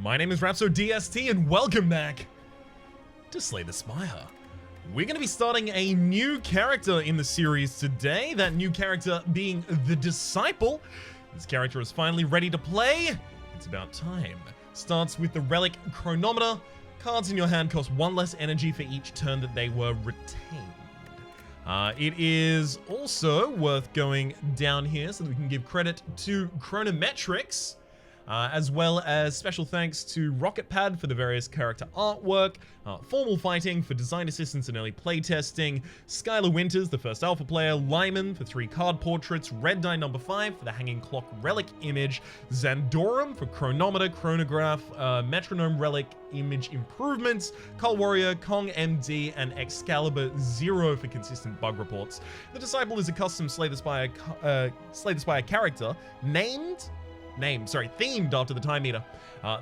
my name is Rhapsody DST and welcome back to Slay the Spire. We're going to be starting a new character in the series today, that new character being the Disciple. This character is finally ready to play. It's about time. Starts with the Relic Chronometer. Cards in your hand cost 1 less energy for each turn that they were retained. It is also worth going down here so that we can give credit to Chronometrics, as well as special thanks to Rocket Pad for the various character artwork, Formal Fighting for design assistance and early playtesting, Skylar Winters, the first alpha player, Lyman for 3 card portraits, Red Dye number 5 for the Hanging Clock relic image, Zandorum for chronometer, chronograph, metronome relic image improvements, Cull Warrior, Kong MD, and Excalibur 0 for consistent bug reports. The Disciple is a custom Slay the Spire character themed after the time meter.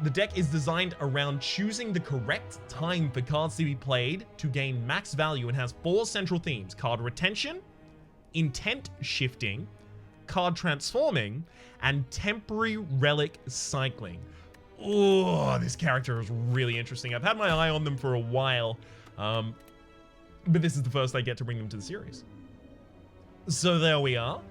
The deck is designed around choosing the correct time for cards to be played to gain max value and has 4 central themes: card retention, intent shifting, card transforming, and temporary relic cycling. Oh, this character is really interesting. I've had my eye on them for a while, but this is the first I get to bring them to the series. So there we are.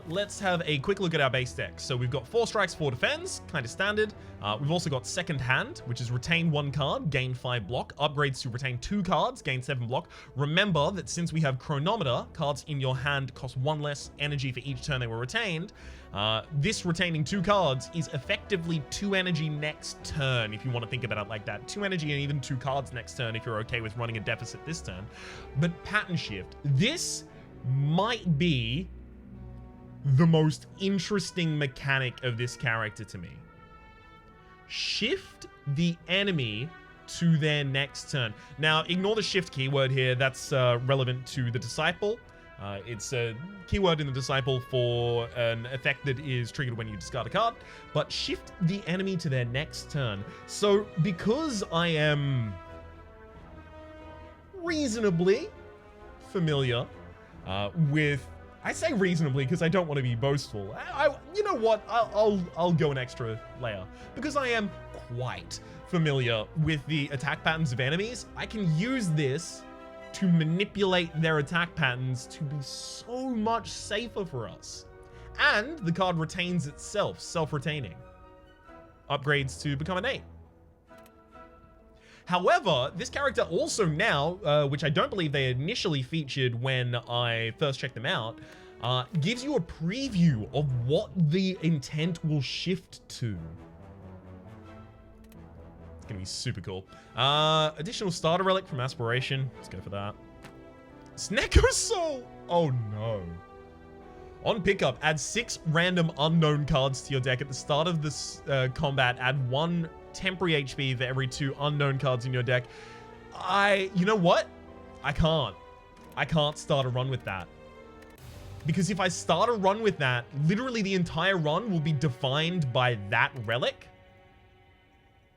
Let's have a quick look at our base deck. So we've got 4 strikes, 4 defense, kind of standard. We've also got second hand, which is retain 1 card, gain 5 block. Upgrades to retain 2 cards, gain 7 block. Remember that since we have chronometer, cards in your hand cost 1 less energy for each turn they were retained. This retaining 2 cards is effectively 2 energy next turn, if you want to think about it like that. 2 energy and even 2 cards next turn if you're okay with running a deficit this turn. But pattern shift. This might be the most interesting mechanic of this character to me. Shift the enemy to their next turn. Now, ignore the shift keyword here. That's relevant to the Disciple. It's a keyword in the Disciple for an effect that is triggered when you discard a card. But shift the enemy to their next turn. So, because I am reasonably familiar with... I say reasonably because I don't want to be boastful. You know what? I'll go an extra layer. Because I am quite familiar with the attack patterns of enemies, I can use this to manipulate their attack patterns to be so much safer for us. And the card retains itself, self-retaining. Upgrades to become an 8. However, this character also now, which I don't believe they initially featured when I first checked them out, gives you a preview of what the intent will shift to. It's gonna be super cool. Additional starter relic from Aspiration. Let's go for that. Snecko Soul! Oh no. On pickup, add 6 random unknown cards to your deck. At the start of this combat, add 1 temporary HP for every 2 unknown cards in your deck. You know what? I can't start a run with that. Because if I start a run with that, literally the entire run will be defined by that relic.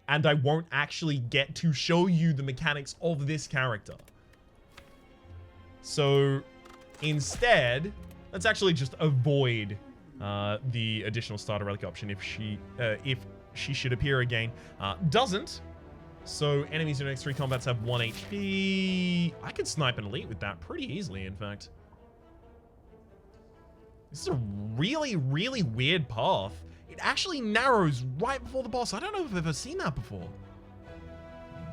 And I won't actually get to show you the mechanics of this character. So instead, let's actually just avoid the additional starter relic option if she should appear again. Doesn't. So enemies in the next 3 combats have 1 HP. I could snipe an elite with that pretty easily, in fact. This is a really, really weird path. It actually narrows right before the boss. I don't know if I've ever seen that before.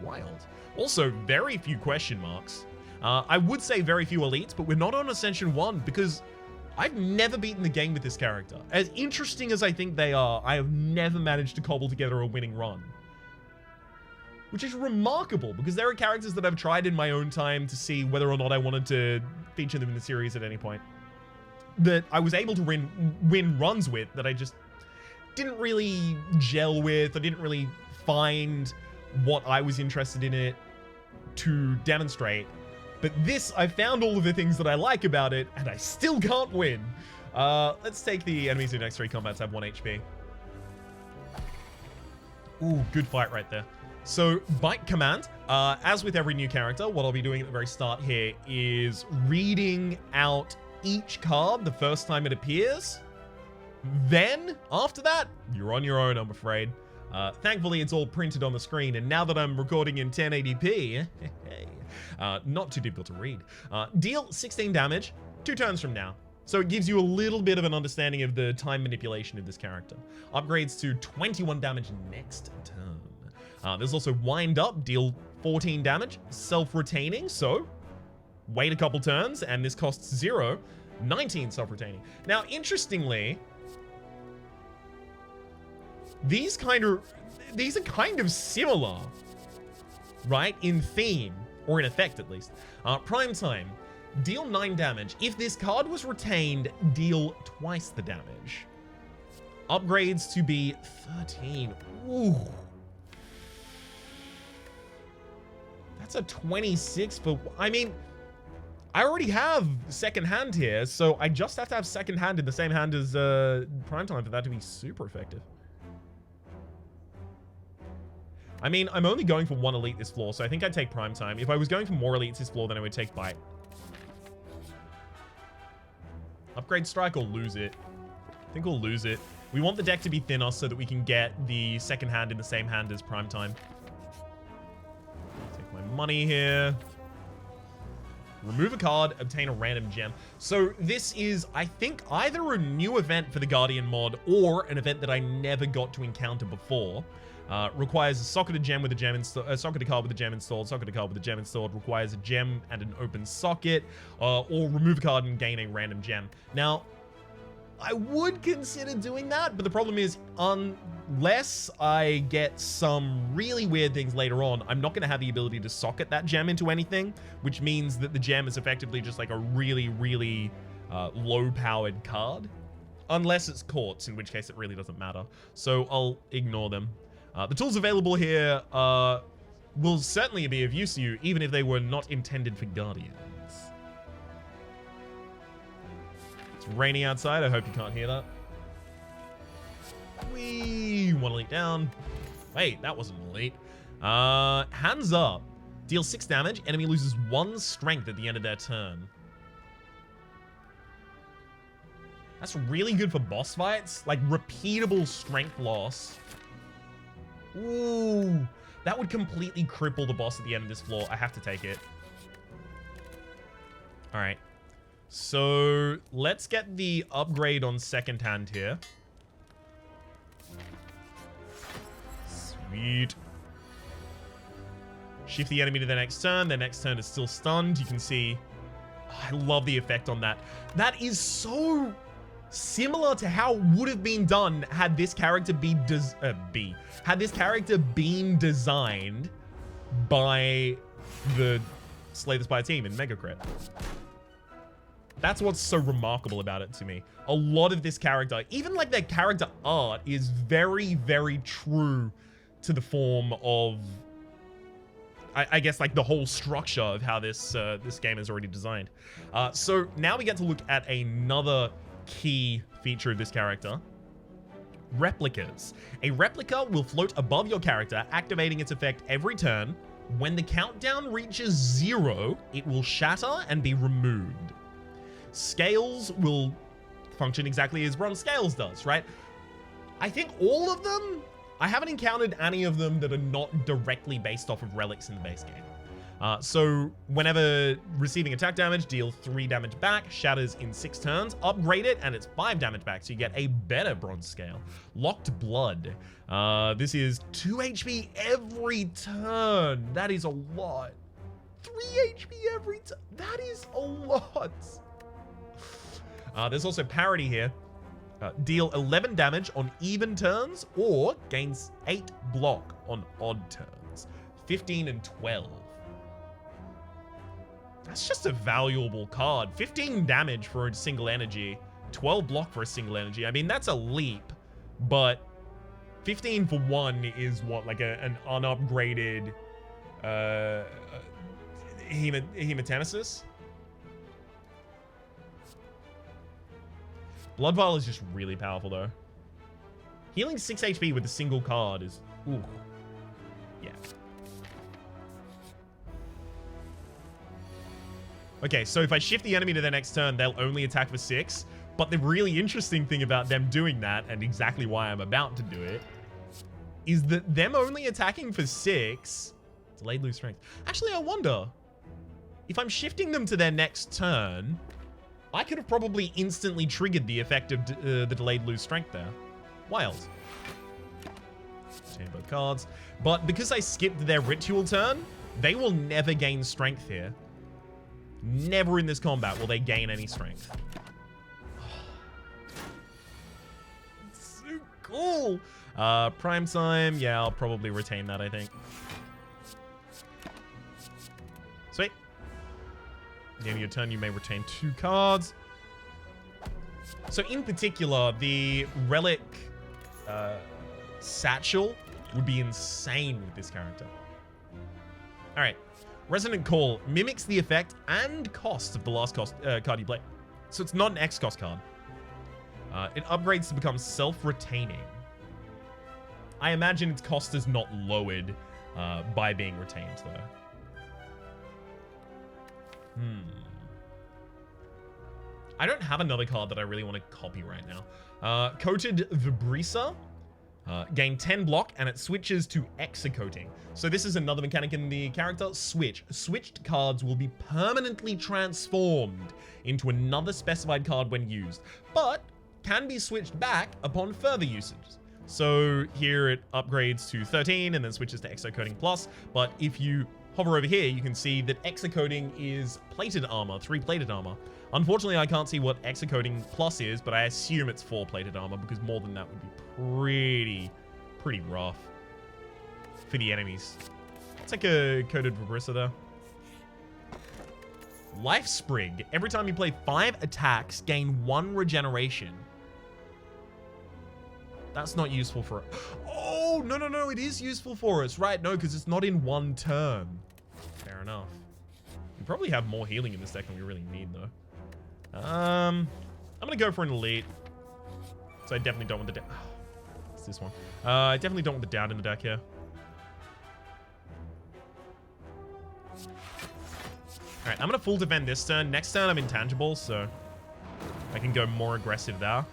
Wild. Also, very few question marks. I would say very few elites, but we're not on Ascension 1 because I've never beaten the game with this character. As interesting as I think they are, I have never managed to cobble together a winning run. Which is remarkable, because there are characters that I've tried in my own time to see whether or not I wanted to feature them in the series at any point, that I was able to win runs with, that I just didn't really gel with. I didn't really find what I was interested in it to demonstrate. But this, I found all of the things that I like about it, and I still can't win. Let's take the enemies in the next 3 combats have 1 HP. Ooh, good fight right there. So, Bite Command. As with every new character, what I'll be doing at the very start here is reading out each card the first time it appears. Then, after that, you're on your own, I'm afraid. Thankfully, it's all printed on the screen, and now that I'm recording in 1080p, not too difficult to read. Deal 16 damage 2 turns from now. So it gives you a little bit of an understanding of the time manipulation of this character. Upgrades to 21 damage next turn. There's also Wind Up, deal 14 damage, self-retaining, so wait a couple turns, and this costs 0, 19 self-retaining. Now, interestingly, these are kind of similar, right, in theme, or in effect at least. Prime Time. Deal 9 damage. If this card was retained, deal twice the damage. Upgrades to be 13. Ooh. That's a 26 for... I mean, I already have second hand here, so I just have to have second hand in the same hand as Prime Time for that to be super effective. I mean, I'm only going for 1 elite this floor, so I think I'd take Prime Time. If I was going for more elites this floor, then I would take Bite. Upgrade Strike or lose it. I think we'll lose it. We want the deck to be thinner so that we can get the second hand in the same hand as Prime Time. Take my money here. Remove a card, obtain a random gem. So this is, I think, either a new event for the Guardian mod or an event that I never got to encounter before. Requires a socketed gem with a gem installed, socketed card with a gem installed, socketed card with a gem installed, requires a gem and an open socket, or remove a card and gain a random gem. Now, I would consider doing that, but the problem is, unless I get some really weird things later on, I'm not going to have the ability to socket that gem into anything, which means that the gem is effectively just like a really, really low-powered card. Unless it's Courts, in which case it really doesn't matter. So I'll ignore them. The tools available here will certainly be of use to you, even if they were not intended for Guardians. It's raining outside. I hope you can't hear that. Whee! 1 elite down. Wait, that wasn't an elite. Hands Up. Deal 6 damage. Enemy loses 1 strength at the end of their turn. That's really good for boss fights. Like, repeatable strength loss. Ooh, that would completely cripple the boss at the end of this floor. I have to take it. All right. So let's get the upgrade on second hand here. Sweet. Shift the enemy to the next turn. Their next turn is still stunned. You can see, oh, I love the effect on that. That is so similar to how it would have been done had this character been designed by the Slay the Spire team in Mega Crit. That's what's so remarkable about it to me. A lot of this character, even like their character art, is very, very true to the form of, I guess, like the whole structure of how this game is already designed. So now we get to look at another key feature of this character. Replicas. A replica will float above your character, activating its effect every turn. When the countdown reaches 0, it will shatter and be removed. Scales will function exactly as Bronze Scales does, right? I think all of them, I haven't encountered any of them that are not directly based off of relics in the base game. So whenever receiving attack damage, deal 3 damage back, shatters in 6 turns, upgrade it, and it's 5 damage back, so you get a better Bronze Scale. Locked Blood. This is 2 HP every turn. That is a lot. 3 HP every turn. That is a lot. There's also Parity here. Deal 11 damage on even turns, or gains 8 block on odd turns. 15 and 12. That's just a valuable card. 15 damage for a single energy, 12 block for a single energy. I mean, that's a leap, but 15 for 1 is what, like an unupgraded Hematemesis? Blood Vial is just really powerful, though. Healing 6 HP with a single card is... Ooh. Yeah. Okay, so if I shift the enemy to their next turn, they'll only attack for 6. But the really interesting thing about them doing that, and exactly why I'm about to do it, is that them only attacking for 6, delayed lose strength. Actually, I wonder, if I'm shifting them to their next turn, I could have probably instantly triggered the effect of the delayed lose strength there. Wild. Change both cards. But because I skipped their ritual turn, they will never gain strength here. Never in this combat will they gain any strength. So cool. Prime time. Yeah, I'll probably retain that, I think. Sweet. At the end of your turn, you may retain 2 cards. So in particular, the relic satchel would be insane with this character. All right. Resonant Call mimics the effect and cost of the last card you play. So it's not an X cost card. It upgrades to become self-retaining. I imagine its cost is not lowered by being retained, though. I don't have another card that I really want to copy right now. Coated Vibrisa. Gain 10 block, and it switches to Execoating. So this is another mechanic in the character. Switch. Switched cards will be permanently transformed into another specified card when used, but can be switched back upon further usage. So here it upgrades to 13 and then switches to Execoating Plus, but if you hover over here, you can see that Execoating is plated armor, 3 plated armor. Unfortunately, I can't see what Execoating Plus is, but I assume it's 4 plated armor, because more than that would be pretty rough for the enemies. It's like a Coated Vibrisa there. Life Sprig. Every time you play 5 attacks, gain 1 regeneration. That's not useful for it. Oh, no, it is useful for us. Right, no, because it's not in 1 turn. Fair enough. We probably have more healing in this deck than we really need, though. I'm gonna go for an elite. So I definitely don't want the it's this one. I definitely don't want the down in the deck here. Alright, I'm gonna full defend this turn. Next turn I'm intangible, so I can go more aggressive there.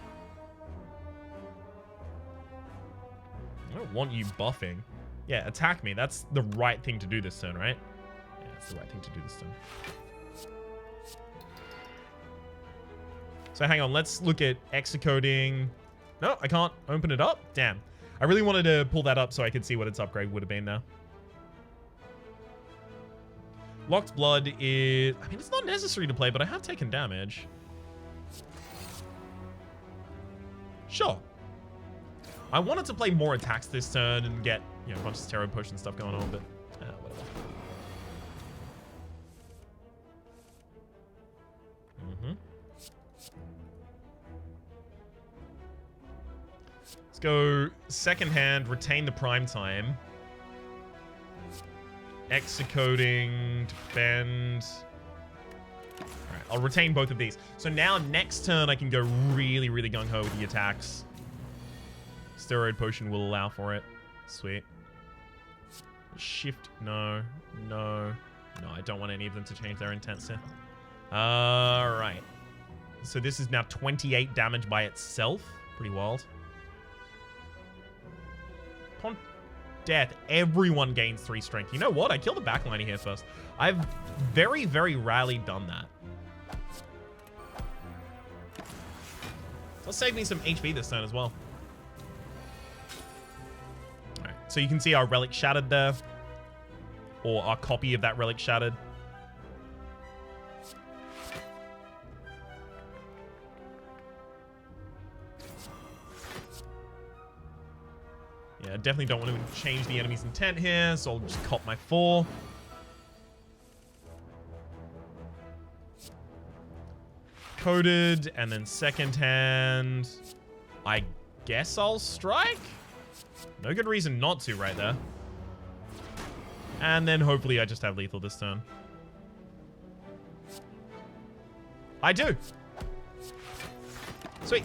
I don't want you buffing. Yeah, attack me. That's the right thing to do this turn, right? Yeah, that's the right thing to do this turn. So hang on, let's look at Execoating. No, I can't open it up. Damn. I really wanted to pull that up so I could see what its upgrade would have been now. Locked Blood is... I mean, it's not necessary to play, but I have taken damage. Sure. I wanted to play more attacks this turn and get, you know, a bunch of Tarot Potion stuff going on, but whatever. Let's go second hand, retain the prime time. Execoating, defend. Alright, I'll retain both of these. So now next turn I can go really, really gung-ho with the attacks. Steroid Potion will allow for it. Sweet. Shift, no. I don't want any of them to change their intents here. Alright. So this is now 28 damage by itself. Pretty wild. Upon death, everyone gains 3 strength. You know what? I killed the backliner here first. I've very, very rarely done that. That'll save me some HP this turn as well. Alright, so you can see our relic shattered there. Or our copy of that relic shattered. Yeah, definitely don't want to change the enemy's intent here, so I'll just cop my 4. Coded, and then second hand. I guess I'll strike? No good reason not to right there. And then hopefully I just have lethal this turn. I do. Sweet.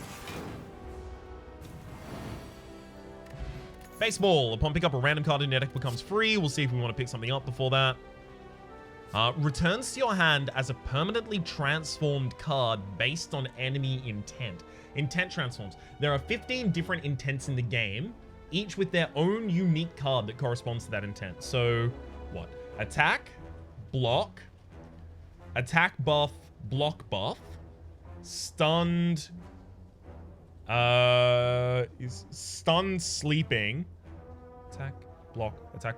Baseball. Upon pick up a random card in your deck becomes free. We'll see if we want to pick something up before that. Returns to your hand as a permanently transformed card based on enemy intent. Intent transforms. There are 15 different intents in the game. each with their own unique card that corresponds to that intent. So, what? Attack, block, attack buff, block buff, stunned, is stunned, sleeping, attack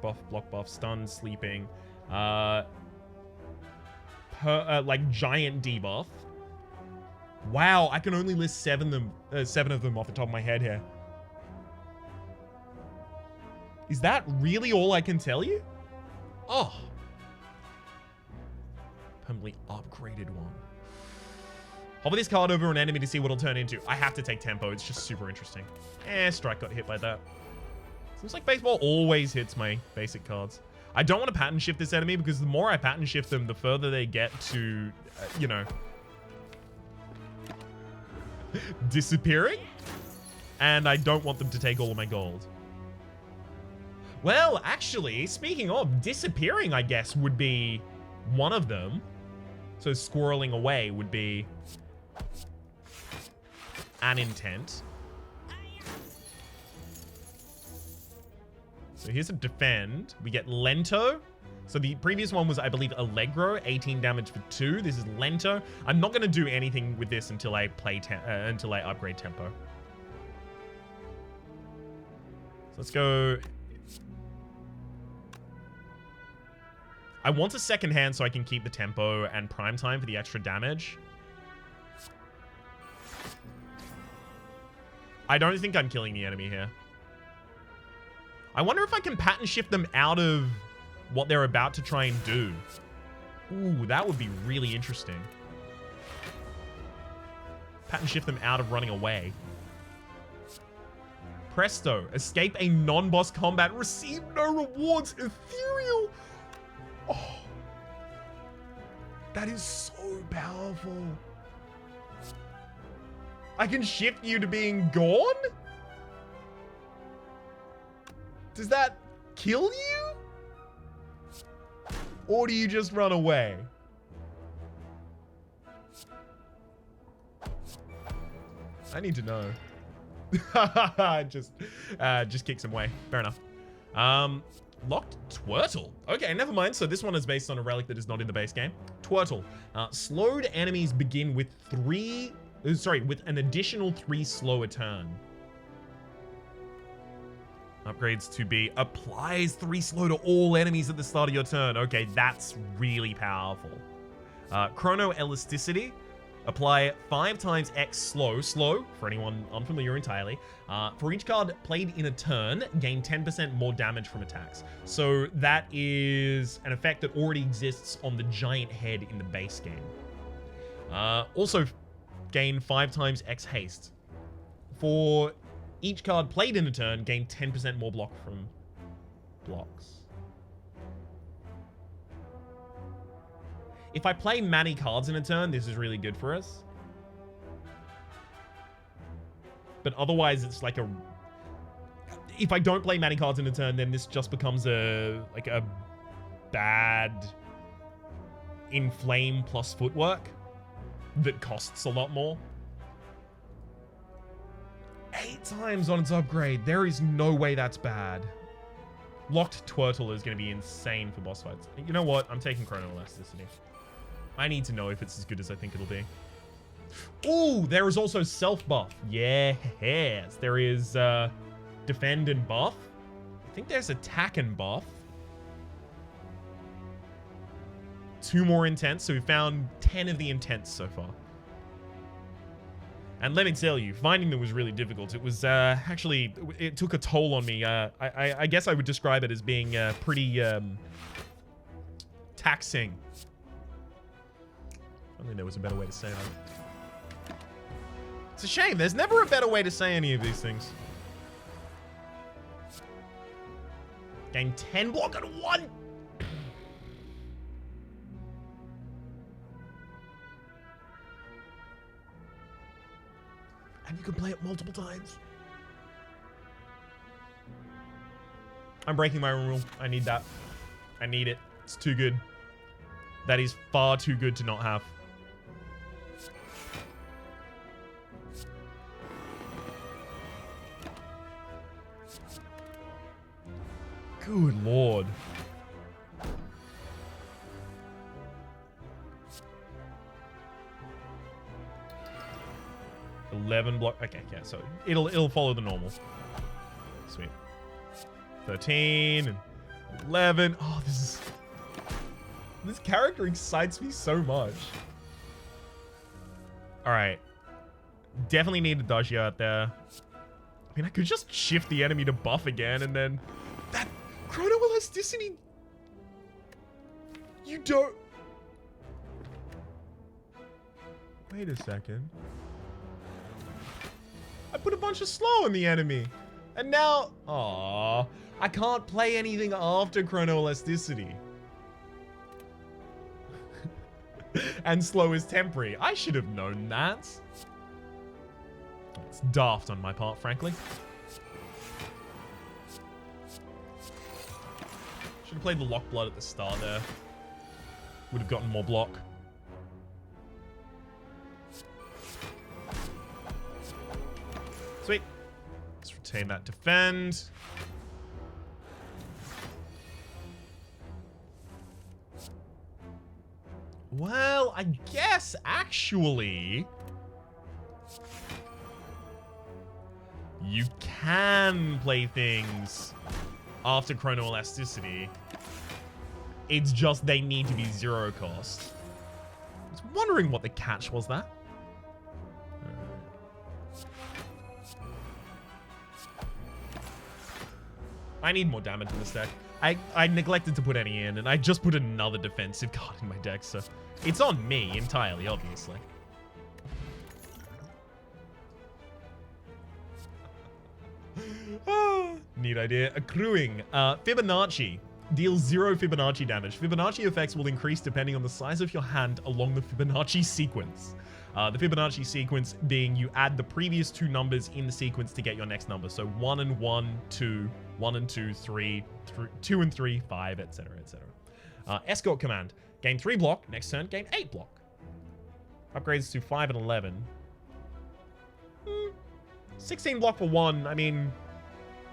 buff, block buff, stunned, sleeping, like giant debuff. Wow, I can only list seven of them off the top of my head here. Is that really all I can tell you? Oh. Permanently upgraded one. Hover this card over an enemy to see what it'll turn into. I have to take tempo. It's just super interesting. Strike got hit by that. Seems like baseball always hits my basic cards. I don't want to pattern shift this enemy because the more I pattern shift them, the further they get to, you know, disappearing. And I don't want them to take all of my gold. Well, actually, speaking of disappearing, I guess would be one of them. So squirreling away would be an intent. So here's a defend. We get Lento. So the previous one was, I believe, Allegro, 18 damage for 2. This is Lento. I'm not going to do anything with this until I until I upgrade tempo. So let's go. I want a second hand so I can keep the tempo and prime time for the extra damage. I don't think I'm killing the enemy here. I wonder if I can pattern shift them out of what they're about to try and do. Ooh, that would be really interesting. Pattern shift them out of running away. Presto. Escape a non-boss combat. Receive no rewards. Ethereal. Oh. That is so powerful. I can shift you to being gone? Does that kill you? Or do you just run away? I need to know. just kicks him away. Fair enough. Locked Twirtle. Okay, never mind. So this one is based on a relic that is not in the base game. Twirtle. Slowed enemies begin with with an additional 3 slow a turn. Upgrades to be applies 3 slow to all enemies at the start of your turn. Okay, that's really powerful. Chrono Elasticity. Apply 5 times X slow, for anyone unfamiliar entirely. For each card played in a turn, gain 10% more damage from attacks. So that is an effect that already exists on the giant head in the base game. Also, gain 5 times X haste. For each card played in a turn, gain 10% more block from blocks. If I play many cards in a turn, this is really good for us. But otherwise, it's like a... If I don't play many cards in a turn, then this just becomes a bad inflame plus footwork that costs a lot more. 8 times on its upgrade. There is no way that's bad. Locked Twirtle is going to be insane for boss fights. You know what? I'm taking Chrono Elasticity. I need to know if it's as good as I think it'll be. Ooh, there is also self-buff. Yes. There is defend and buff. I think there's attack and buff. 2 more intents, so we found 10 of the intents so far. And let me tell you, finding them was really difficult. It was actually, it took a toll on me. I guess I would describe it as being pretty taxing. I think there was a better way to say that. It's a shame. There's never a better way to say any of these things. Gain 10 block at 1. And you can play it multiple times. I'm breaking my own rule. I need that. I need it. It's too good. That is far too good to not have. Good lord. $11 block. Okay, yeah, so it'll follow the normal. Sweet. 13 and 11. Oh, this character excites me so much. All right. Definitely need a dodgy out there. I mean, I could just shift the enemy to buff again and then that chrono elasticity. You don't. Wait a second. I put a bunch of slow on the enemy. And now, aww, I can't play anything after chrono elasticity. And slow is temporary. I should have known that. It's daft on my part, frankly. Should have played the lock blood at the start there. Would have gotten more block. Sweet. Let's retain that defend. Well, I guess actually you can play things after chrono elasticity. It's just they need to be 0 cost. I was wondering what the catch was there. I need more damage in this deck. I neglected to put any in, and I just put another defensive card in my deck, so it's on me entirely, obviously. Neat idea. Accruing. Fibonacci. Deals 0 Fibonacci damage. Fibonacci effects will increase depending on the size of your hand along the Fibonacci sequence. The Fibonacci sequence being you add the previous 2 numbers in the sequence to get your next number. So 1 and 1, 2, 1 and 2, 3, 2 and 3, 5, etc., etc. Escort command. Gain 3 block. Next turn, gain 8 block. Upgrades to 5 and 11. 16 block for 1. I mean,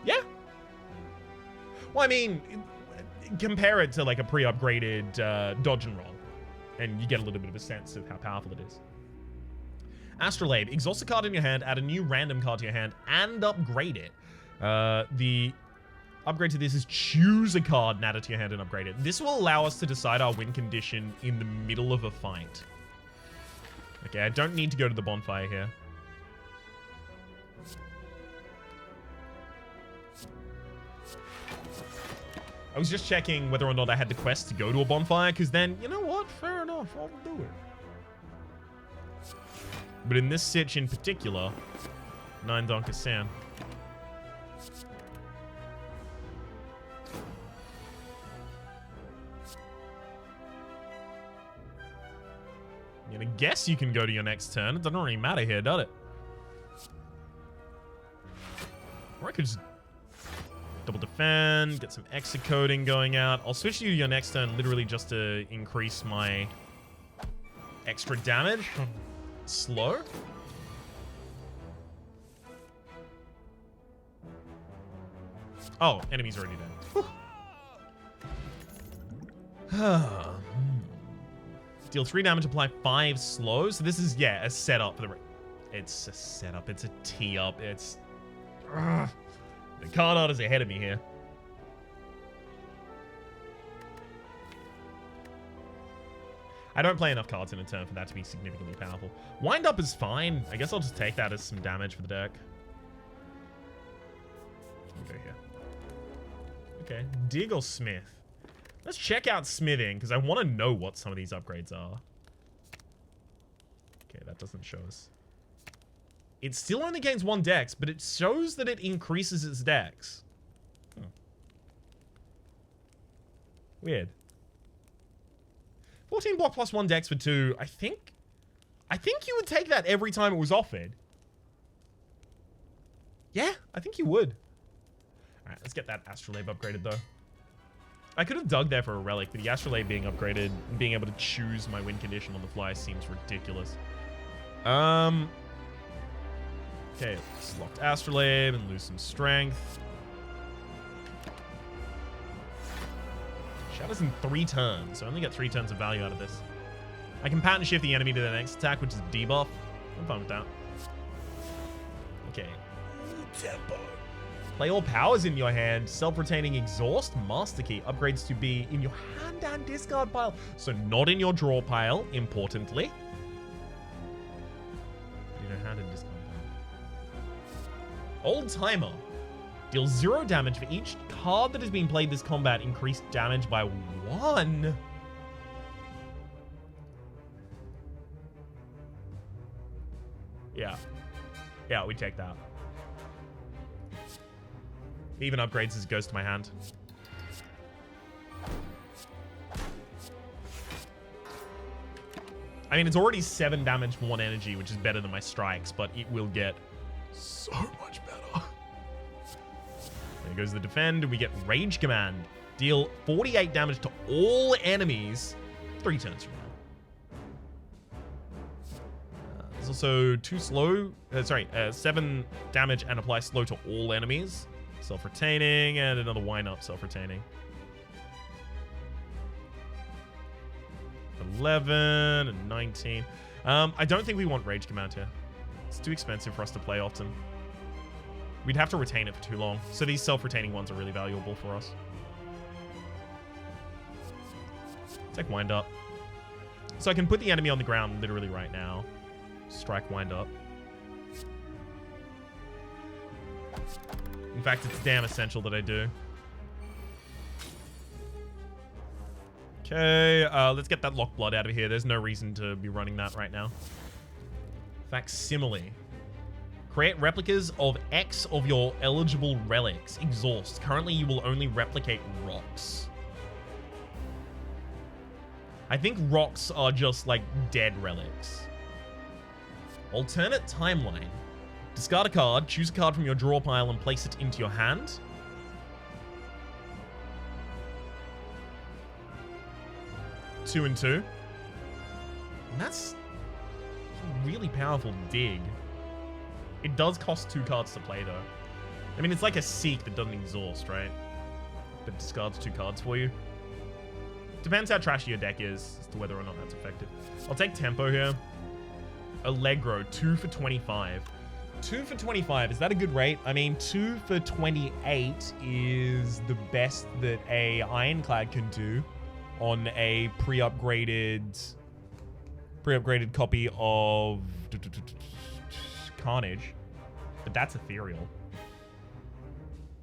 yeah. Well, I mean, compare it to like a pre-upgraded dodge and roll, and you get a little bit of a sense of how powerful it is. Astrolabe. Exhaust a card in your hand, add a new random card to your hand, and upgrade it. The upgrade to this is choose a card and add it to your hand and upgrade it. This will allow us to decide our win condition in the middle of a fight. Okay, I don't need to go to the bonfire here. I was just checking whether or not I had the quest to go to a bonfire, because then, you know what? Fair enough, I'll do it. But in this sitch in particular, 9 Donker Sam. I'm gonna guess you can go to your next turn. It doesn't really matter here, does it? Or I could just double defend, get some execoding going out. I'll switch you to your next turn literally just to increase my extra damage. Slow? Oh, enemy's already dead. Deal 3 damage, apply 5 slow. So this is, yeah, a setup for the... It's a setup. It's a tee up. It's... The card art is ahead of me here. I don't play enough cards in a turn for that to be significantly powerful. Wind up is fine. I guess I'll just take that as some damage for the deck. We'll go here. Okay, Dig or Smith? Let's check out smithing, because I want to know what some of these upgrades are. Okay, that doesn't show us. It still only gains 1 dex, but it shows that it increases its dex. Weird. 14 block plus 1 dex for 2. I think you would take that every time it was offered. Yeah, I think you would. Alright, let's get that Astrolabe upgraded, though. I could have dug there for a relic, but the Astrolabe being upgraded and being able to choose my win condition on the fly seems ridiculous. Okay, let's locked Astrolabe and lose some strength. Shatters in 3 turns, so I only get 3 turns of value out of this. I can pattern shift the enemy to the next attack, which is debuff. I'm fine with that. Okay. Tempo. Play all powers in your hand. Self-retaining exhaust. Master key. Upgrades to be in your hand and discard pile. So not in your draw pile, importantly. In your hand and discard pile. Old Timer. Deals 0 damage for each card that has been played this combat. Increased damage by 1. Yeah. Yeah, we take that. Even upgrades as it goes to my hand. I mean, it's already 7 damage for 1 energy, which is better than my strikes, but it will get so much better. There goes the defend, and we get Rage Command. Deal 48 damage to all enemies 3 turns from now. There's also 7 damage and apply slow to all enemies. Self-retaining, and another wind-up self-retaining. 11 and 19. I don't think we want Rage Command here. It's too expensive for us to play often. We'd have to retain it for too long. So these self-retaining ones are really valuable for us. Take wind-up. So I can put the enemy on the ground literally right now. Strike wind-up. In fact, it's damn essential that I do. Okay, let's get that Locked Blood out of here. There's no reason to be running that right now. Facsimile. Create replicas of X of your eligible relics. Exhaust. Currently, you will only replicate rocks. I think rocks are just, like, dead relics. Alternate timeline. Discard a card, choose a card from your draw pile, and place it into your hand. Two and 2. And that's a really powerful dig. It does cost 2 cards to play, though. I mean, it's like a Seek that doesn't exhaust, right? But discards 2 cards for you. Depends how trashy your deck is as to whether or not that's effective. I'll take Tempo here. Allegro, 2 for 25. 2 for 25, is that a good rate? I mean, 2 for 28 is the best that a Ironclad can do on a pre-upgraded copy of Carnage. But that's ethereal.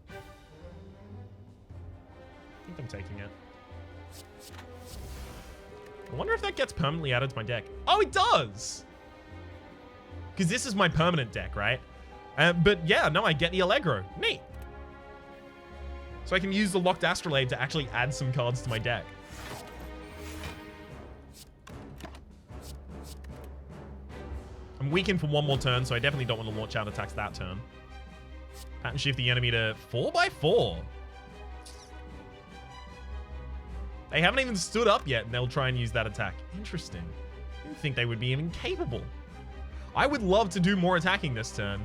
I think I'm taking it. I wonder if that gets permanently added to my deck. Oh, it does! Because this is my permanent deck, right? But yeah, no, I get the Allegro. Neat. So I can use the Locked Astrolabe to actually add some cards to my deck. I'm weakened for 1 more turn, so I definitely don't want to launch out attacks that turn. Pattern shift the enemy to 4x4. They haven't even stood up yet, and they'll try and use that attack. Interesting. I didn't think they would be even capable. I would love to do more attacking this turn.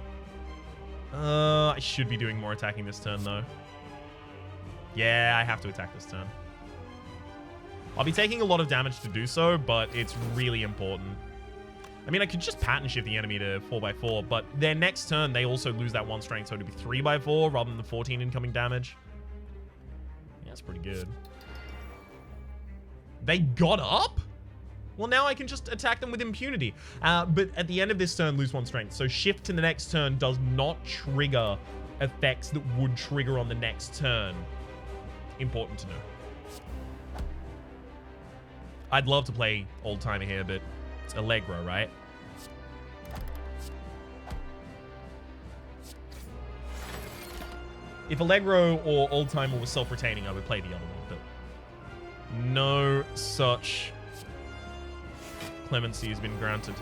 I should be doing more attacking this turn, though. Yeah, I have to attack this turn. I'll be taking a lot of damage to do so, but it's really important. I mean, I could just pattern shift the enemy to 4x4, but their next turn, they also lose that 1 strength, so it'd be 3x4 rather than the 14 incoming damage. Yeah, that's pretty good. They got up? Well, now I can just attack them with impunity. But at the end of this turn, lose 1 strength. So shift to the next turn does not trigger effects that would trigger on the next turn. Important to know. I'd love to play Old Timer here, but it's Allegro, right? If Allegro or Old Timer was self-retaining, I would play the other one, but no such clemency has been granted.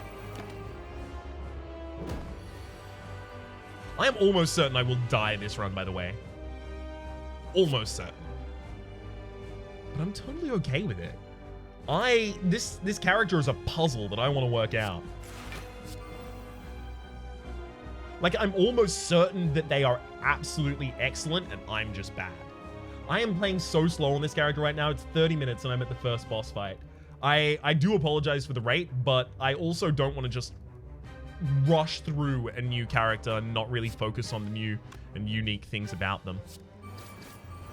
I am almost certain I will die this run, by the way. Almost certain. But I'm totally okay with it. This character is a puzzle that I want to work out. Like, I'm almost certain that they are absolutely excellent and I'm just bad. I am playing so slow on this character right now. It's 30 minutes and I'm at the first boss fight. I do apologize for the rate, but I also don't want to just rush through a new character and not really focus on the new and unique things about them.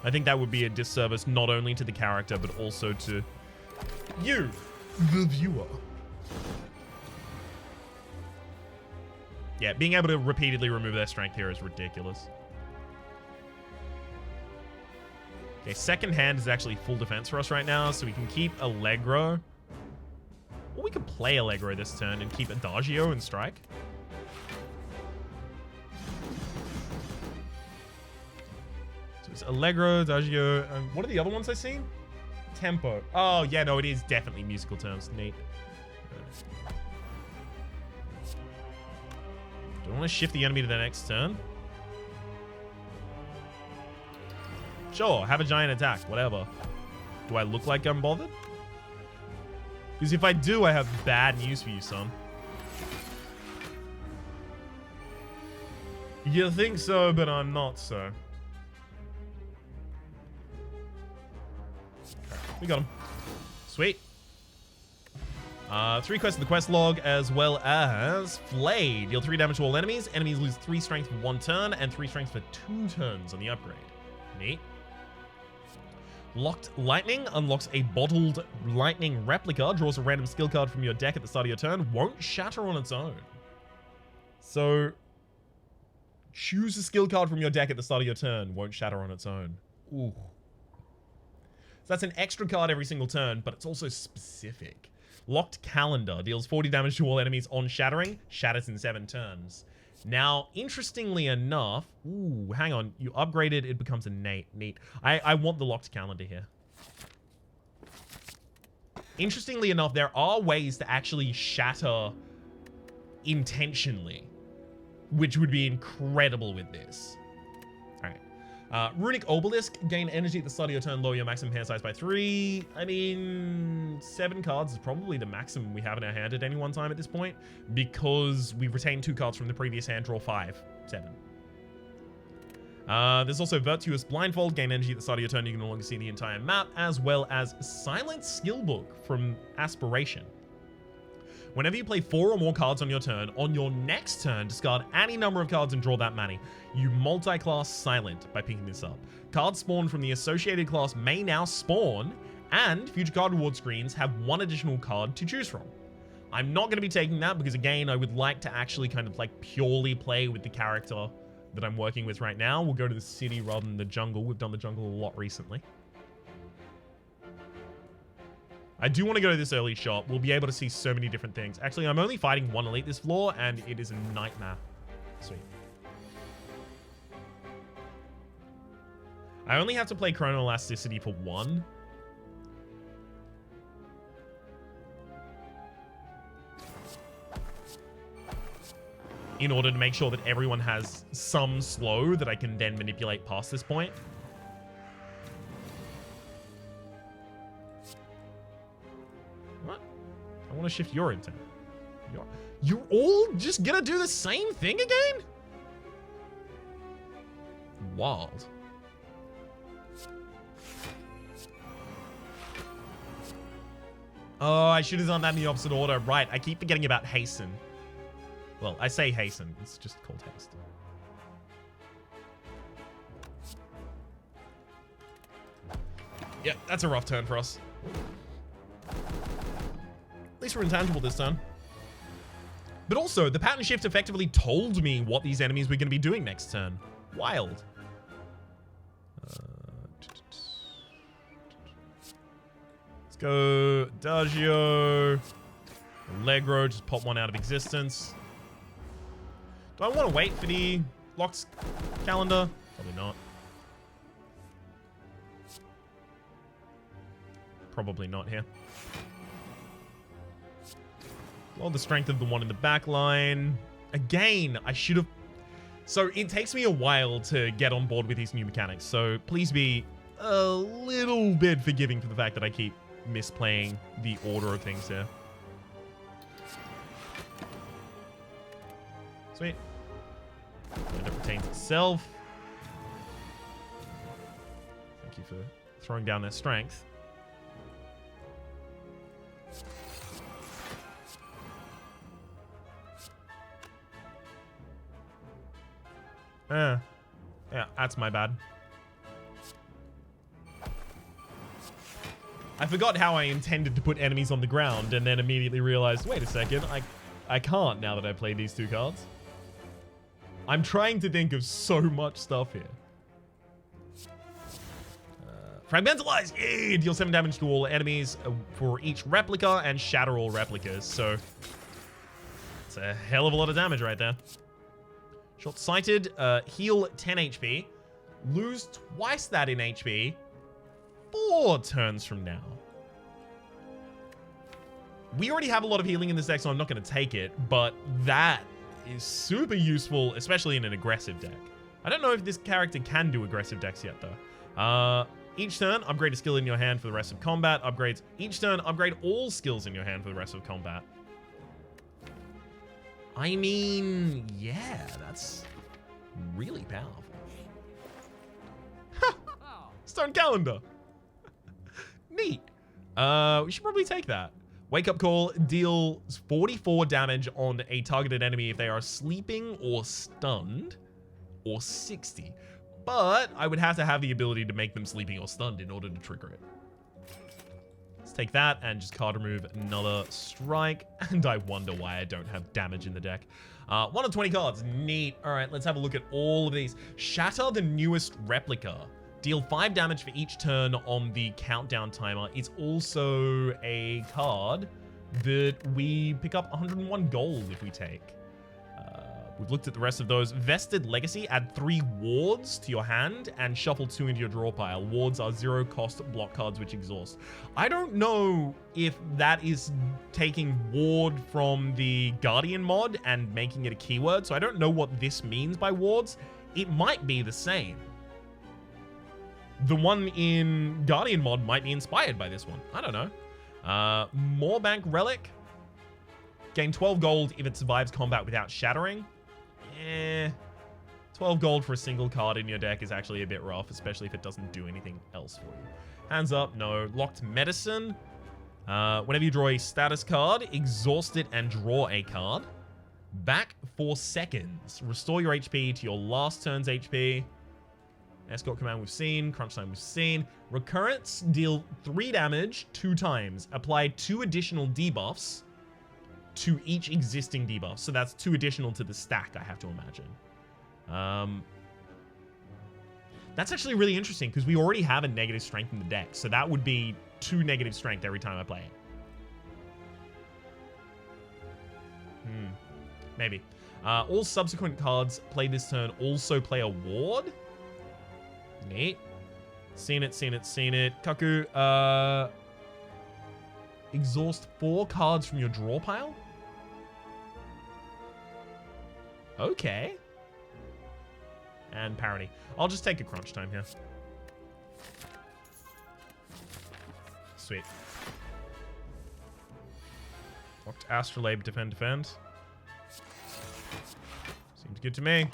I think that would be a disservice not only to the character, but also to you, the viewer. Yeah, being able to repeatedly remove their strength here is ridiculous. Okay, second hand is actually full defense for us right now, so we can keep Allegro. Or we could play Allegro this turn and keep Adagio and strike. So it's Allegro, Adagio, and what are the other ones I've seen? Tempo. Oh, yeah, no, it is definitely musical terms. Neat. Do I want to shift the enemy to the next turn? Sure, have a giant attack, whatever. Do I look like I'm bothered? Because if I do, I have bad news for you, son. You think so, but I'm not so. Okay, we got him. Sweet. 3 quests in the quest log, as well as Flayed. Deal 3 damage to all enemies. Enemies lose 3 strength for 1 turn and 3 strength for 2 turns on the upgrade. Neat. Locked Lightning unlocks a bottled lightning replica, draws a random skill card from your deck at the start of your turn, won't shatter on its own. So, choose a skill card from your deck at the start of your turn, won't shatter on its own. Ooh. So that's an extra card every single turn, but it's also specific. Locked Calendar deals 40 damage to all enemies on shattering, shatters in 7 turns. Now, interestingly enough, ooh, hang on, you upgraded, it becomes a neat. I want the Locked Calendar here. Interestingly enough, there are ways to actually shatter intentionally, which would be incredible with this. All right. Runic Obelisk, gain energy at the start of your turn, lower your maximum hand size by 3. I mean, 7 cards is probably the maximum we have in our hand at any one time at this point, because we retained 2 cards from the previous hand, draw 5. 7. There's also Virtuous Blindfold, gain energy at the start of your turn, you can no longer see the entire map, as well as Silent Skillbook from Aspiration. Whenever you play 4 or more cards on your turn, on your next turn, discard any number of cards and draw that many. You multi-class Silent by picking this up. Cards spawned from the associated class may now spawn, and future card reward screens have 1 additional card to choose from. I'm not going to be taking that because, again, I would like to actually kind of like purely play with the character that I'm working with right now. We'll go to the city rather than the jungle. We've done the jungle a lot recently. I do want to go to this early shot. We'll be able to see so many different things. Actually, I'm only fighting 1 elite this floor, and it is a nightmare. Sweet. I only have to play Chronoelasticity for 1. In order to make sure that everyone has some slow that I can then manipulate past this point. I want to shift your intent. You're all just gonna do the same thing again? Wild. Oh, I should have done that in the opposite order. Right, I keep forgetting about Hasten. Well, I say Hasten. It's just called Haste. Yeah, that's a rough turn for us. At least we're intangible this turn. But also, the pattern shift effectively told me what these enemies were going to be doing next turn. Wild. Let's go Adagio. Allegro, just pop 1 out of existence. Do I want to wait for the Locked Calendar? Probably not. Probably not here. Well, the strength of the one in the back line. Again, I should have... So it takes me a while to get on board with these new mechanics. So please be a little bit forgiving for the fact that I keep misplaying the order of things here. Sweet. And it retains itself. Thank you for throwing down their strength. Yeah, that's my bad. I forgot how I intended to put enemies on the ground and then immediately realized, wait a second, I can't now that I played these two cards. I'm trying to think of so much stuff here. Fragmentalize! Yeah, deal 7 damage to all enemies for each replica and shatter all replicas. So, it's a hell of a lot of damage right there. Short-sighted, heal 10 HP. Lose twice that in HP 4 turns from now. We already have a lot of healing in this deck, so I'm not going to take it, but that is super useful, especially in an aggressive deck. I don't know if this character can do aggressive decks yet, though. Each turn, upgrade a skill in your hand for the rest of combat. Upgrades each turn, upgrade all skills in your hand for the rest of combat. I mean, yeah, that's really powerful. Stone Calendar. Neat. We should probably take that. Wake Up Call deals 44 damage on a targeted enemy if they are sleeping or stunned, or 60. But I would have to have the ability to make them sleeping or stunned in order to trigger it. Let's take that and just card remove another strike. And I wonder why I don't have damage in the deck. 1 of 20 cards. Neat. All right, let's have a look at all of these. Shatter the newest replica. Deal 5 damage for each turn on the countdown timer. It's also a card that we pick up 101 gold if we take. We've looked at the rest of those. Vested Legacy, add 3 wards to your hand and shuffle 2 into your draw pile. Wards are 0 cost block cards which exhaust. I don't know if that is taking ward from the Guardian mod and making it a keyword, so I don't know what this means by wards. It might be the same. The one in Guardian mod might be inspired by this one. I don't know. Moorbank Relic. Gain 12 gold if it survives combat without shattering. 12 gold for a single card in your deck is actually a bit rough, especially if it doesn't do anything else for you. Hands up, no. Locked Medicine. Whenever you draw a status card, exhaust it and draw a card. Back 4 seconds. Restore your HP to your last turn's HP. Escort Command we've seen. Crunch Time we've seen. Recurrence, deal 3 damage 2 times. Apply 2 additional debuffs to each existing debuff. So that's 2 additional to the stack, I have to imagine. That's actually really interesting because we already have a negative strength in the deck. So that would be 2 negative strength every time I play it. Maybe. All subsequent cards played this turn also play a ward. Neat. Seen it, seen it, seen it. Kaku, exhaust 4 cards from your draw pile? Okay. And parody. I'll just take a crunch time here. Sweet. Locked Astrolabe, defend, defend. Seems good to me.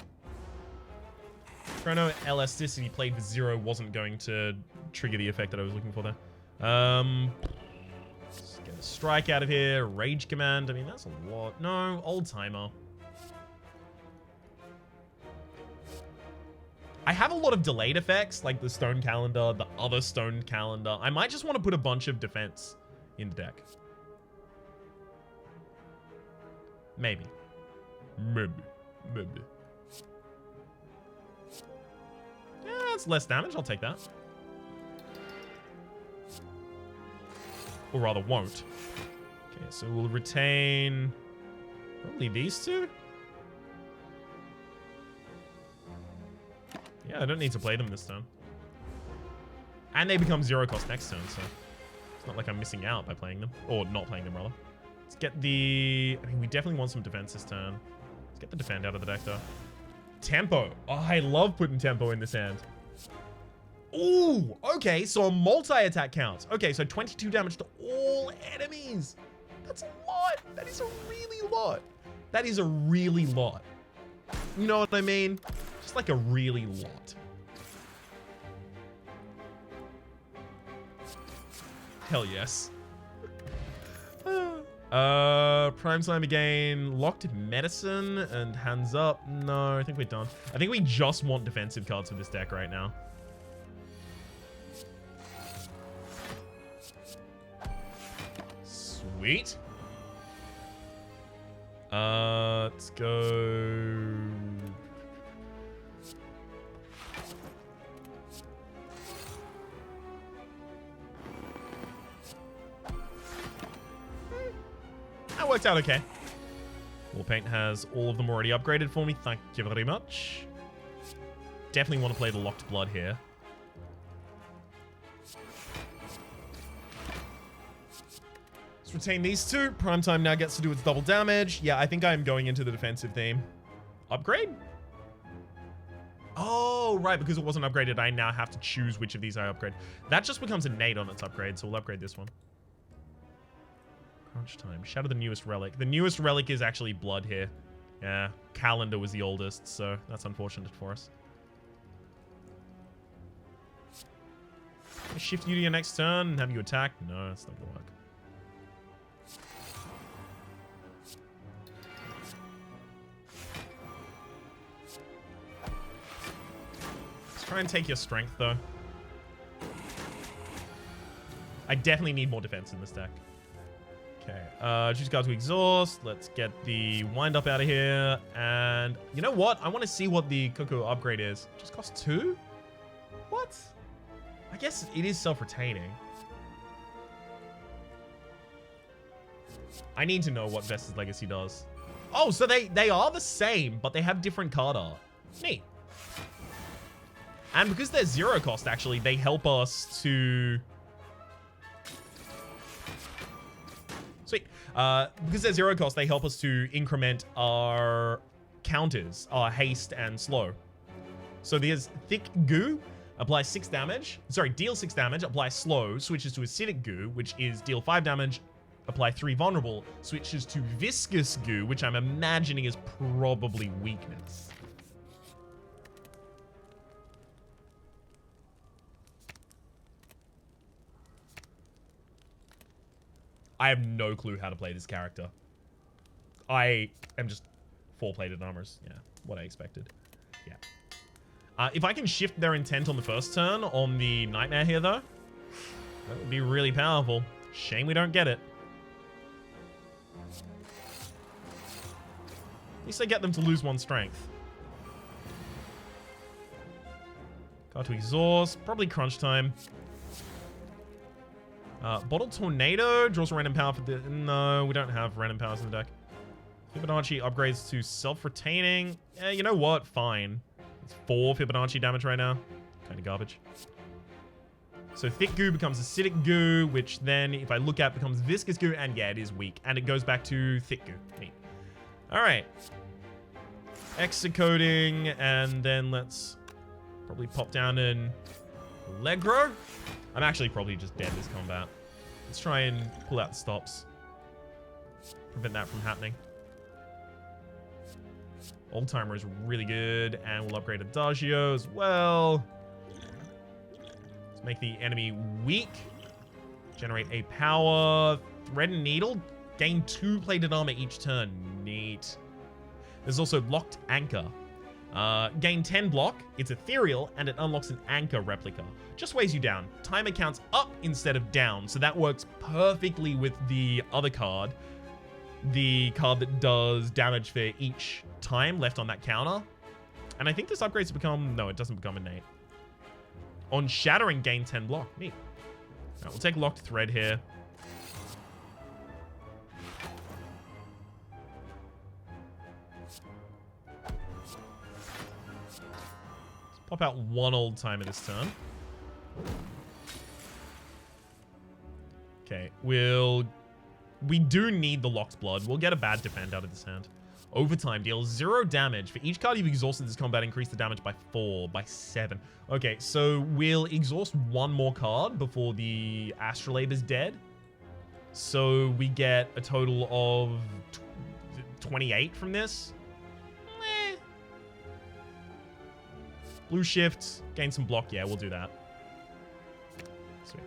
Chrono Elasticity played for 0 wasn't going to trigger the effect that I was looking for there. Let's get a strike out of here. Rage Command. I mean, that's a lot. No, Old Timer. I have a lot of delayed effects, like the Stone Calendar, the other Stone Calendar. I might just want to put a bunch of defense in the deck. Maybe. Maybe. Yeah, it's less damage. I'll take that. Or rather, won't. Okay, so we'll retain probably these 2. Yeah, I don't need to play them this turn. And they become 0 cost next turn, so it's not like I'm missing out by playing them. Or not playing them, rather. Let's get the... I mean, we definitely want some defense this turn. Let's get the defend out of the deck, though. Tempo. Oh, I love putting tempo in this hand. Ooh, okay, so a multi-attack counts. Okay, so 22 damage to all enemies. That's a lot. That is a really lot. That is a really lot. You know what I mean? Just like a really lot. Hell yes. Prime time again. Locked medicine and hands up. No, I think we're done. I think we just want defensive cards for this deck right now. Sweet. Let's go. That worked out okay. Warpaint has all of them already upgraded for me. Thank you very much. Definitely want to play the Locked Blood here. Let's retain these two. Primetime now gets to do its double damage. Yeah, I think I'm going into the defensive theme. Upgrade? Oh, right. Because it wasn't upgraded, I now have to choose which of these I upgrade. That just becomes innate on its upgrade, so we'll upgrade this one. Crunch time. Shadow the newest relic. The newest relic is actually blood here. Yeah, calendar was the oldest, so that's unfortunate for us. Shift you to your next turn and have you attack? No, that's not gonna work. Let's try and take your strength, though. I definitely need more defense in this deck. Okay, choose card to exhaust. Let's get the wind up out of here. And you know what? I want to see what the Cuckoo upgrade is. Just costs 2? What? I guess it is self-retaining. I need to know what Vesta's Legacy does. Oh, so they are the same, but they have different card art. Neat. And because they're 0 cost, actually, they help us to... Sweet. Because they're 0 cost, they help us to increment our counters, our haste and slow. So there's Thick Goo, applies 6 damage. Sorry, deal 6 damage, apply slow, switches to Acidic Goo, which is deal 5 damage, apply 3 vulnerable, switches to Viscous Goo, which I'm imagining is probably weakness. I have no clue how to play this character. I am just 4-plated armors. Yeah, what I expected. Yeah. If I can shift their intent on the first turn on the Nightmare here, though, that would be really powerful. Shame we don't get it. At least I get them to lose 1 strength. Card to exhaust. Probably crunch time. Bottle Tornado draws a random power for the... No, we don't have random powers in the deck. Fibonacci upgrades to self-retaining. Yeah, you know what? Fine. It's 4 Fibonacci damage right now. Kind of garbage. So Thick Goo becomes Acidic Goo, which then, if I look at, becomes Viscous Goo. And yeah, it is weak. And it goes back to Thick Goo. Neat. Alright. Execoding. And then let's probably pop down in Allegro. I'm actually probably just dead this combat. Let's try and pull out the stops. Prevent that from happening. Old Timer is really good, and we'll upgrade Adagio as well. Let's make the enemy weak. Generate a power. Thread and Needle. Gain 2 plated armor each turn. Neat. There's also Locked Anchor. Gain 10 block, it's ethereal, and it unlocks an anchor replica. Just weighs you down. Timer counts up instead of down, so that works perfectly with the other card. The card that does damage for each time left on that counter. And I think this upgrades to become... No, it doesn't become innate. On Shattering, gain 10 block. Neat. Alright, we'll take Locked Thread here. Pop out 1 Old Timer this turn. Okay, we do need the Locked Blood. We'll get a Bad Defend out of this hand. Overtime deals 0 damage. For each card you've exhausted this combat, increase the damage by 4, by 7. Okay, so we'll exhaust 1 more card before the Astrolabe is dead. So we get a total of 28 from this. Blue shift, gain some block. Yeah, we'll do that. Sweet.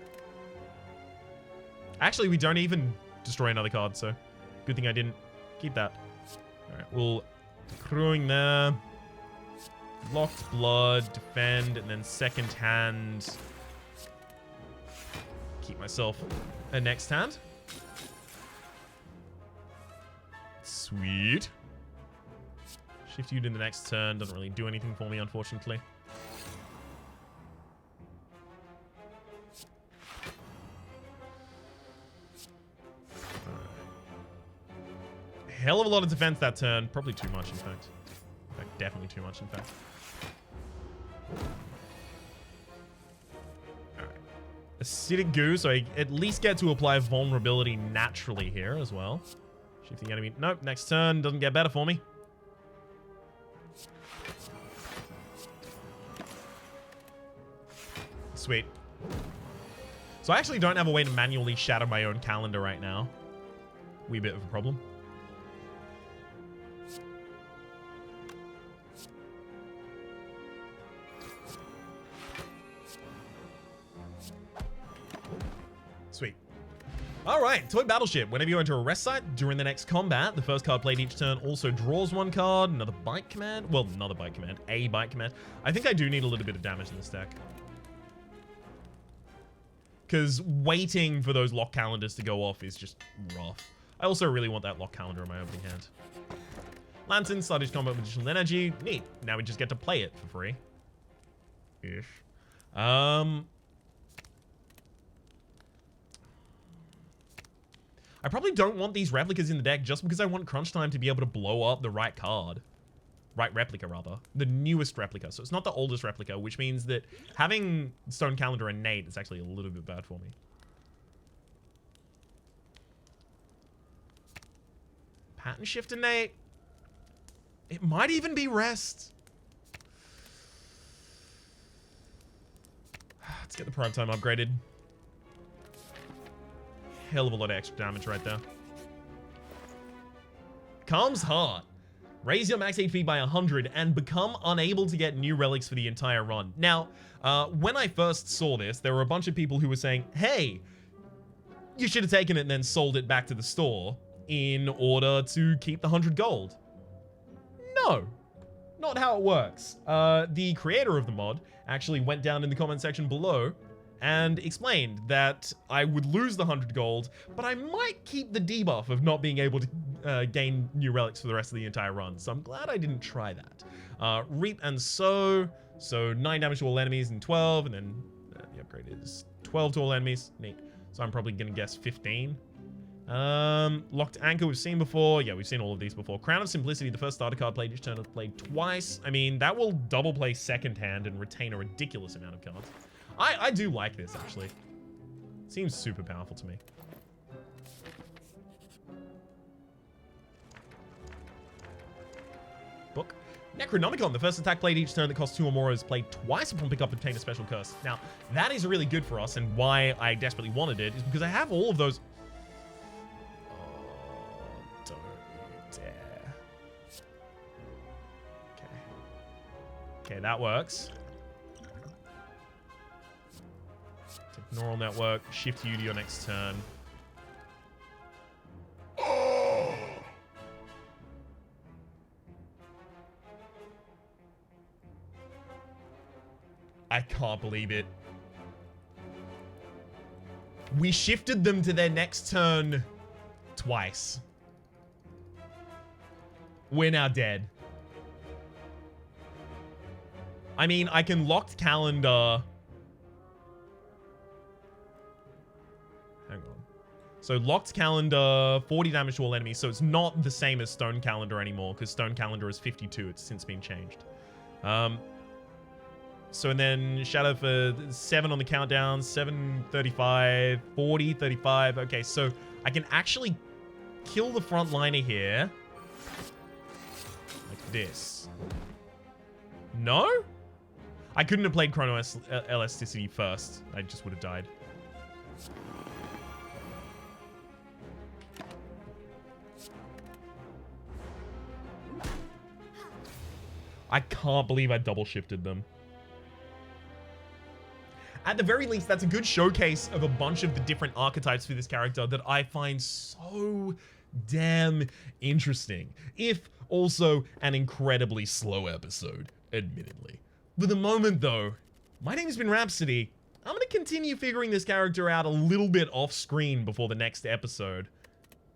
Actually, we don't even destroy another card, so good thing I didn't keep that. Alright, we'll crewing there. Locked Blood, defend, and then second hand. Keep myself a next hand. Sweet. Shift you to the next turn. Doesn't really do anything for me, unfortunately. Hell of a lot of defense that turn. Probably too much, in fact. In fact, definitely too much, in fact. Alright. Acidic Goo, so I at least get to apply vulnerability naturally here as well. Shift the enemy. Nope, next turn doesn't get better for me. Sweet. So I actually don't have a way to manually shatter my own calendar right now. Wee bit of a problem. Sweet. Alright, Toy Battleship. Whenever you enter a rest site during the next combat, the first card played each turn also draws one card. Another bite command. Well, not a bite command. A bite command. I think I do need a little bit of damage in this deck. Because waiting for those lock calendars to go off is just rough. I also really want that lock calendar in my opening hand. Lantern, start each combat with additional energy. Neat. Now we just get to play it for free. Ish. I probably don't want these replicas in the deck just because I want Crunch Time to be able to blow up the right card. Right replica, rather. The newest replica. So it's not the oldest replica, which means that having Stone Calendar innate is actually a little bit bad for me. Pattern Shift innate. It might even be rest. Let's get the Prime Time upgraded. Hell of a lot of extra damage right there. Calm's Heart. Raise your max HP by 100 and become unable to get new relics for the entire run. Now, when I first saw this, there were a bunch of people who were saying, hey, you should have taken it and then sold it back to the store in order to keep the 100 gold. No, not how it works. The creator of the mod actually went down in the comment section below and explained that I would lose the 100 gold, but I might keep the debuff of not being able to gain new relics for the rest of the entire run. So I'm glad I didn't try that. Reap and Sow. So 9 damage to all enemies and 12, and then the upgrade is 12 to all enemies. Neat. So I'm probably going to guess 15. Locked Anchor we've seen before. Yeah, we've seen all of these before. Crown of Simplicity, the first starter card played each turn is played twice. I mean, that will double play second hand and retain a ridiculous amount of cards. I do like this, actually. Seems super powerful to me. Book. Necronomicon, the first attack played each turn that costs 2 or more is played twice upon pickup and obtain a special curse. Now, that is really good for us, and why I desperately wanted it is because I have all of those... Oh, don't dare. Okay. Okay, that works. Neural Network, shift you to your next turn. Oh! I can't believe it. We shifted them to their next turn twice. We're now dead. I mean, I can locked calendar... So locked calendar, 40 damage to all enemies. So it's not the same as Stone Calendar anymore because Stone Calendar is 52. It's since been changed. So and then Shadow for 7 on the countdown, 7, 35, 40, 35. Okay, so I can actually kill the frontliner here. Like this. No? I couldn't have played Chrono Elasticity first. I just would have died. I can't believe I double shifted them. At the very least, that's a good showcase of a bunch of the different archetypes for this character that I find so damn interesting, if also an incredibly slow episode, admittedly. For the moment though, my name has been Rhapsody. I'm going to continue figuring this character out a little bit off screen before the next episode.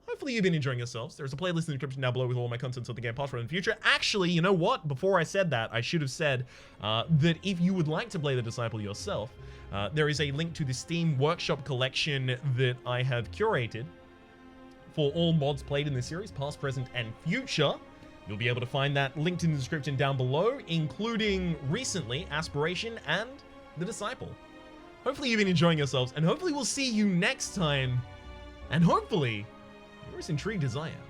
Hopefully you've been enjoying yourselves. There's a playlist in the description down below with all my content on the Game Pass for in the future. Actually, you know what? Before I said that, I should have said that if you would like to play the Disciple yourself, there is a link to the Steam Workshop collection that I have curated for all mods played in the series, past, present, and future. You'll be able to find that linked in the description down below, including recently Aspiration and the Disciple. Hopefully you've been enjoying yourselves, and hopefully we'll see you next time. And hopefully you're as intrigued as I am.